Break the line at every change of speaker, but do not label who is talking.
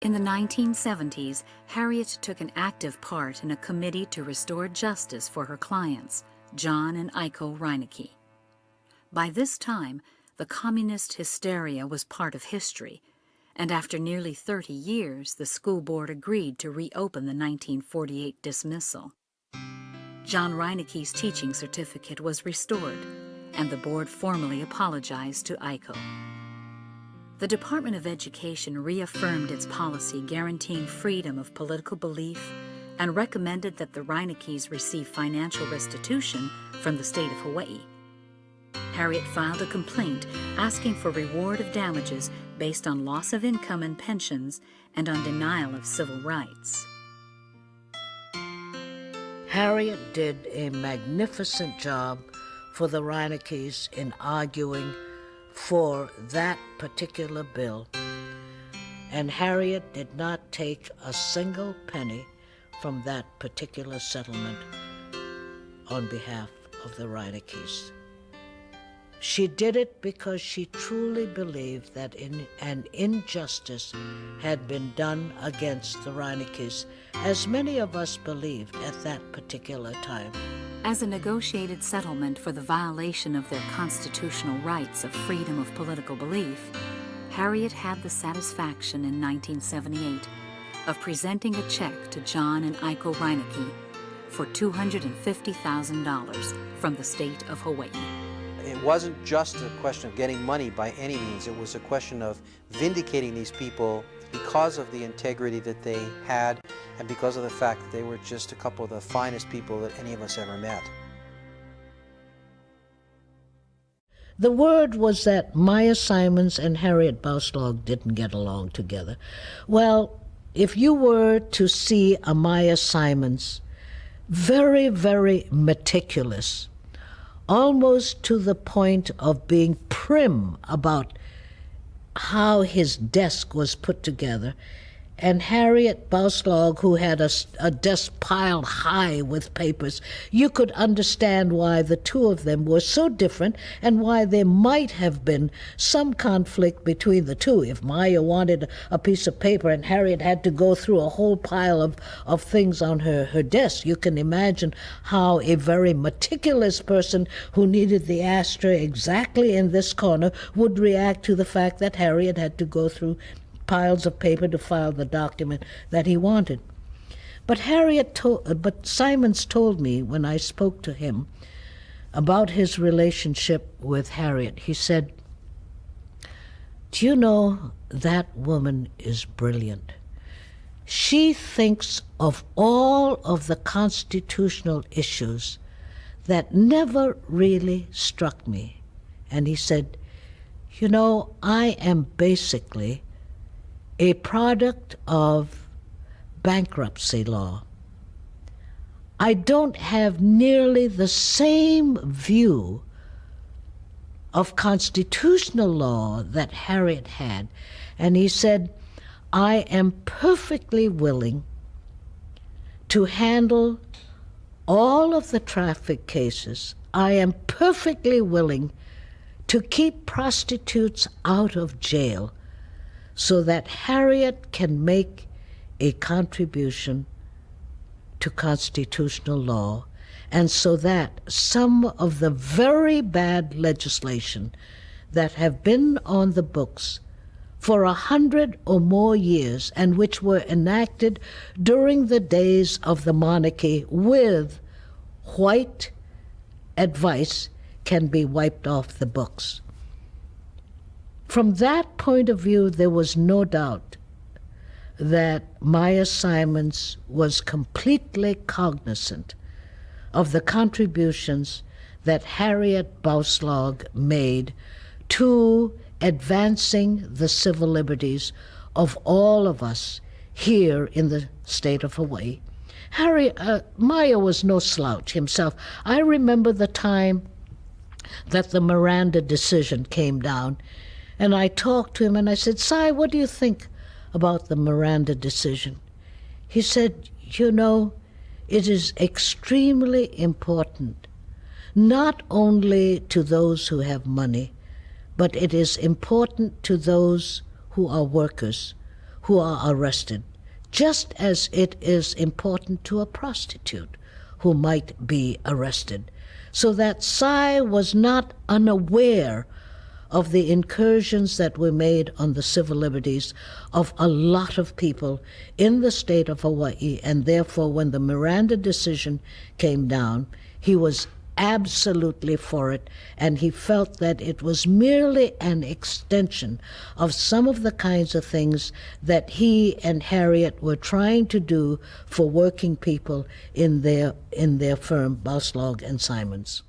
In the 1970s, Harriet took an active part in a committee to restore justice for her clients, John and Iko Reineckes. By this time, the communist hysteria was part of history, and after nearly 30 years, the school board agreed to reopen the 1948 dismissal. John Reineckes' teaching certificate was restored, and the board formally apologized to Iko. The Department of Education reaffirmed its policy guaranteeing freedom of political belief and recommended that the Reineckes receive financial restitution from the state of Hawaii. Harriet filed a complaint asking for reward of damages based on loss of income and pensions and on denial of civil rights.
Harriet did a magnificent job for the Reineckes in arguing for that particular bill, and Harriet did not take a single penny from that particular settlement on behalf of the Reineckes. She did it because she truly believed that an injustice had been done against the Reineckes, as many of us believed at that particular time.
As a negotiated settlement for the violation of their constitutional rights of freedom of political belief, Harriet had the satisfaction in 1978 of presenting a check to John and Iko Reineckes for $250,000 from the state of Hawaii.
It wasn't just a question of getting money by any means. It was a question of vindicating these people because of the integrity that they had and because of the fact that they were just a couple of the finest people that any of us ever met.
The word was that Maya Simons and Harriet Bouslog didn't get along together. Well, if you were to see a Maya Simons, very, very meticulous, almost to the point of being prim about how his desk was put together, and Harriet Bouslog, who had a desk piled high with papers, you could understand why the two of them were so different and why there might have been some conflict between the two. If Maya wanted a piece of paper and Harriet had to go through a whole pile of things on her desk, you can imagine how a very meticulous person who needed the ashtray exactly in this corner would react to the fact that Harriet had to go through piles of paper to file the document that he wanted. But Simons told me when I spoke to him about his relationship with Harriet, he said, "Do you know, that woman is brilliant. She thinks of all of the constitutional issues that never really struck me." And he said, "You know, I am basically a product of bankruptcy law. I don't have nearly the same view of constitutional law that Harriet had." And he said, "I am perfectly willing to handle all of the traffic cases. I am perfectly willing to keep prostitutes out of jail so that Harriet can make a contribution to constitutional law, and so that some of the very bad legislation that have been on the books for 100 or more years and which were enacted during the days of the monarchy with white advice can be wiped off the books." From that point of view, there was no doubt that Maya Simons was completely cognizant of the contributions that Harriet Bouslog made to advancing the civil liberties of all of us here in the state of Hawaii. Maya was no slouch himself. I remember the time that the Miranda decision came down, and I talked to him and I said, "Si, what do you think about the Miranda decision?" He said, "You know, it is extremely important, not only to those who have money, but it is important to those who are workers, who are arrested, just as it is important to a prostitute who might be arrested, so that Cy was not unaware of the incursions that were made on the civil liberties of a lot of people in the state of Hawaii, and therefore when the Miranda decision came down, he was absolutely for it, and he felt that it was merely an extension of some of the kinds of things that he and Harriet were trying to do for working people in their firm, Bouslog and Simons.